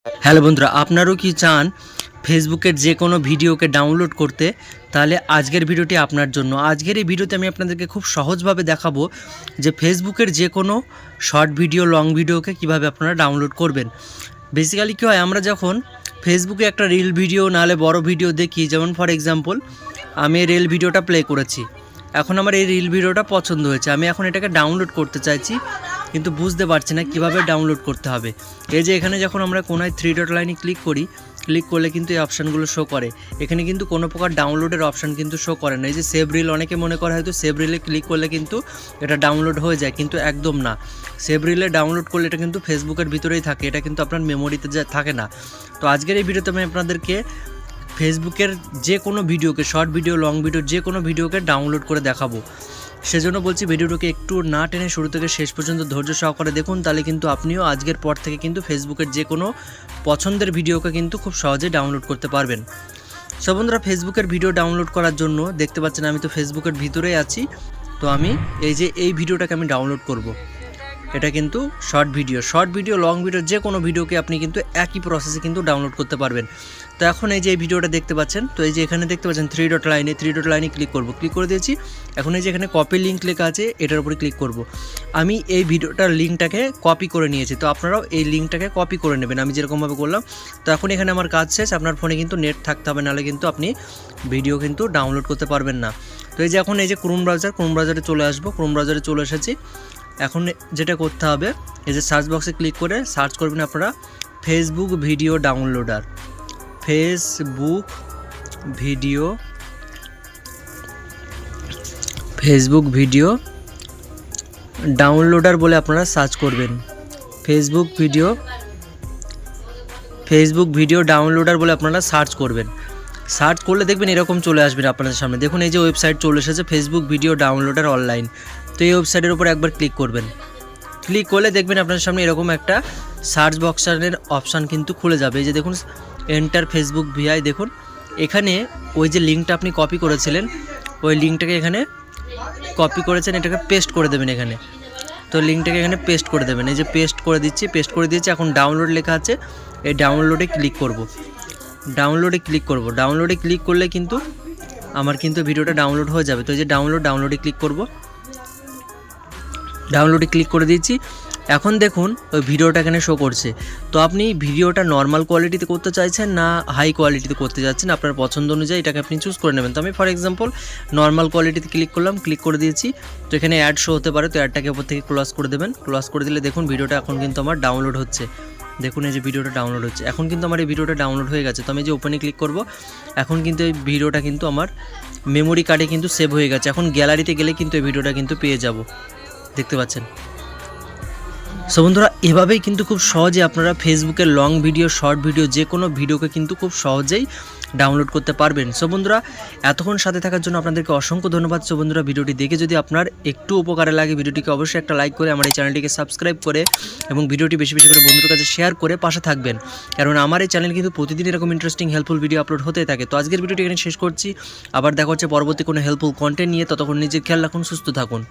Hello বন্ধুরা, আপনারও কি চান ফেসবুকের যে কোনো ভিডিওকে ডাউনলোড করতে? তাহলে আজকের ভিডিওটি আপনার জন্য। আজকের এই ভিডিওতে আমি আপনাদেরকে খুব সহজভাবে দেখাবো যে ফেসবুকের যে কোনো শর্ট ভিডিও, লং ভিডিওকে কিভাবে আপনারা ডাউনলোড করবেন। বেসিক্যালি কী হয়, আমরা যখন ফেসবুকে একটা রিল ভিডিও নাহলে বড় ভিডিও দেখি, যেমন ফর এক্সাম্পল আমি এই রিল ভিডিওটা প্লে করেছি, এখন আমার এই রিল ভিডিওটা পছন্দ হয়েছে, আমি এখন এটাকে ডাউনলোড করতে চাইছি কিন্তু বুঝতে পারছি না কীভাবে ডাউনলোড করতে হবে। এই যে এখানে যখন আমরা কোনায় 3 ডট লাইনে ক্লিক করি, ক্লিক করলে কিন্তু এই অপশানগুলো শো করে। এখানে কিন্তু কোনো প্রকার ডাউনলোডের অপশান কিন্তু শো করে না। এই যে সেভ রিল, অনেকে মনে করে হয়তো সেভ রিলে ক্লিক করলে কিন্তু এটা ডাউনলোড হয়ে যায়, কিন্তু একদম না। সেভ রিলে ডাউনলোড করলে এটা কিন্তু ফেসবুকের ভিতরেই থাকে, এটা কিন্তু আপনার মেমোরিতে থাকে না। তো আজকের এই ভিডিওতে আমি আপনাদেরকে ফেসবুকের যে কোনো ভিডিওকে, শর্ট ভিডিও, লং ভিডিও, যে কোনো ভিডিওকে ডাউনলোড করে দেখাবো। সেজন্য বলছি ভিডিওটাকে একটু না টেনে শুরু থেকে শেষ পর্যন্ত ধৈর্য সহকারে দেখুন, তাহলে কিন্তু আপনিও আজকের পর থেকে কিন্তু ফেসবুকের যে কোনো পছন্দের ভিডিওকে কিন্তু খুব সহজে ডাউনলোড করতে পারবেন। সো বন্ধুরা, ফেসবুকের ভিডিও ডাউনলোড করার জন্য দেখতে পাচ্ছেন আমি তো ফেসবুকের ভিতরেই আছি। তো আমি এই ভিডিওটাকে আমি ডাউনলোড করব। এটা কিন্তু শর্ট ভিডিও, লং ভিডিও, যে কোনো ভিডিওকে আপনি কিন্তু একই প্রসেসে কিন্তু ডাউনলোড করতে পারবেন। তো এখন এই যে এই ভিডিওটা দেখতে পাচ্ছেন, তো এই যে এখানে দেখতে পাচ্ছেন 3 ডট লাইনে ক্লিক করব। ক্লিক করে দিয়েছি। এখন এই যে এখানে কপি লিঙ্ক লেখা আছে, এটার উপরে ক্লিক করব। আমি এই ভিডিওটার লিঙ্কটাকে কপি করে নিয়েছি, তো আপনারাও এই লিঙ্কটাকে কপি করে নেবেন আমি যেরকমভাবে করলাম। তো এখন এখানে আমার কাজ শেষ। আপনার ফোনে কিন্তু নেট থাকতে হবে, নাহলে কিন্তু আপনি ভিডিও কিন্তু ডাউনলোড করতে পারবেন না। তো এই যে এখন এই যে ক্রোম ব্রাউজারে চলে আসবো। ক্রোম ব্রাউজারে চলে এসেছি। এখন যেটা করতে হবে, এই যে সার্চ বক্সে ক্লিক করে সার্চ করবেন আপনারা Facebook video downloader. Facebook video downloader বলে আপনারা সার্চ করবেন। ফেসবুক ভিডিও ডাউনলোডার বলে আপনারা সার্চ করবেন। সার্চ করলে দেখবেন এরকম চলে আসবেন আপনাদের সামনে। দেখুন এই যে ওয়েবসাইট চলে এসেছে, ফেসবুক ভিডিও ডাউনলোডার অনলাইন। তো এই ওয়েবসাইটের উপর একবার ক্লিক করবেন। ক্লিক করলে দেখবেন আপনাদের সামনে এরকম একটা সার্চ বক্সের অপশান কিন্তু খুলে যাবে। এই যে দেখুন এন্টার ফেসবুক ভিআই, দেখুন এখানে ওই যে লিঙ্কটা আপনি কপি করেছিলেন, ওই লিঙ্কটাকে এখানে কপি করেছেন, এটাকে পেস্ট করে দেবেন এখানে। তো লিঙ্কটাকে এখানে পেস্ট করে দেবেন। এই যে পেস্ট করে দিয়েছি। এখন ডাউনলোড লেখা আছে, এই ডাউনলোডে ক্লিক করব। ডাউনলোডে ক্লিক করলে কিন্তু আমার কিন্তু ভিডিওটা ডাউনলোড হয়ে যাবে। তো এই যে ডাউনলোডে ক্লিক করব। ডাউনলোডে ক্লিক করে দিয়েছি। এখন দেখুন ওই ভিডিওটা এখানে শো করছে। তো আপনি ভিডিওটা নর্মাল কোয়ালিটিতে করতে চাইছেন না হাই কোয়ালিটিতে করতে যাচ্ছেন, আপনার পছন্দ অনুযায়ী এটাকে আপনি চুজ করে নেবেন। তো আমি ফর এক্সাম্পল নর্মাল কোয়ালিটিতে ক্লিক করলাম, ক্লিক করে দিয়েছি। তো এখানে অ্যাড শো হতে পারে, তো অ্যাডটাকে উপর থেকে ক্লোজ করে দেবেন। ক্লোজ করে দিলে দেখুন ভিডিওটা এখন কিন্তু আমার ডাউনলোড হচ্ছে। দেখুন এই যে ভিডিওটা ডাউনলোড হচ্ছে। এখন কিন্তু আমার এই ভিডিওটা ডাউনলোড হয়ে গেছে। তো আমি যে ওপেনে ক্লিক করব, এখন কিন্তু এই ভিডিওটা কিন্তু আমার মেমোরি কার্ডে কিন্তু সেভ হয়ে গেছে। এখন গ্যালারিতে গেলে কিন্তু এই ভিডিওটা কিন্তু পেয়ে যাব, দেখতে পাচ্ছেন। সো বন্ধুরা, এভাবেই কিন্তু খুব সহজে আপনারা ফেসবুকের লং ভিডিও, শর্ট ভিডিও, যে কোনো ভিডিওকে কিন্তু খুব সহজেই ডাউনলোড করতে পারবেন। সো বন্ধুরা, এতক্ষণ সাথে থাকার জন্য আপনাদেরকে অসংখ্য ধন্যবাদ। সো বন্ধুরা, ভিডিওটি দেখে যদি আপনার একটু উপকারে লাগে, ভিডিওটিকে অবশ্যই একটা লাইক করে আমার এই চ্যানেলটিকে সাবস্ক্রাইব করে এবং ভিডিওটি বেশি বেশি করে বন্ধুদের কাছে শেয়ার করে পাশে থাকবেন, কারণ আমার এই চ্যানেল কিন্তু প্রতিদিন এরকম ইন্টারেস্টিং হেল্পফুল ভিডিও আপলোড হতে থাকে। তো আজকের ভিডিওটি এখানে শেষ করছি। আবার দেখা হচ্ছে পরবর্তী কোনো হেল্পফুল কন্টেন্ট নিয়ে। ততক্ষণ নিজের খেয়াল রাখুন, সুস্থ থাকুন।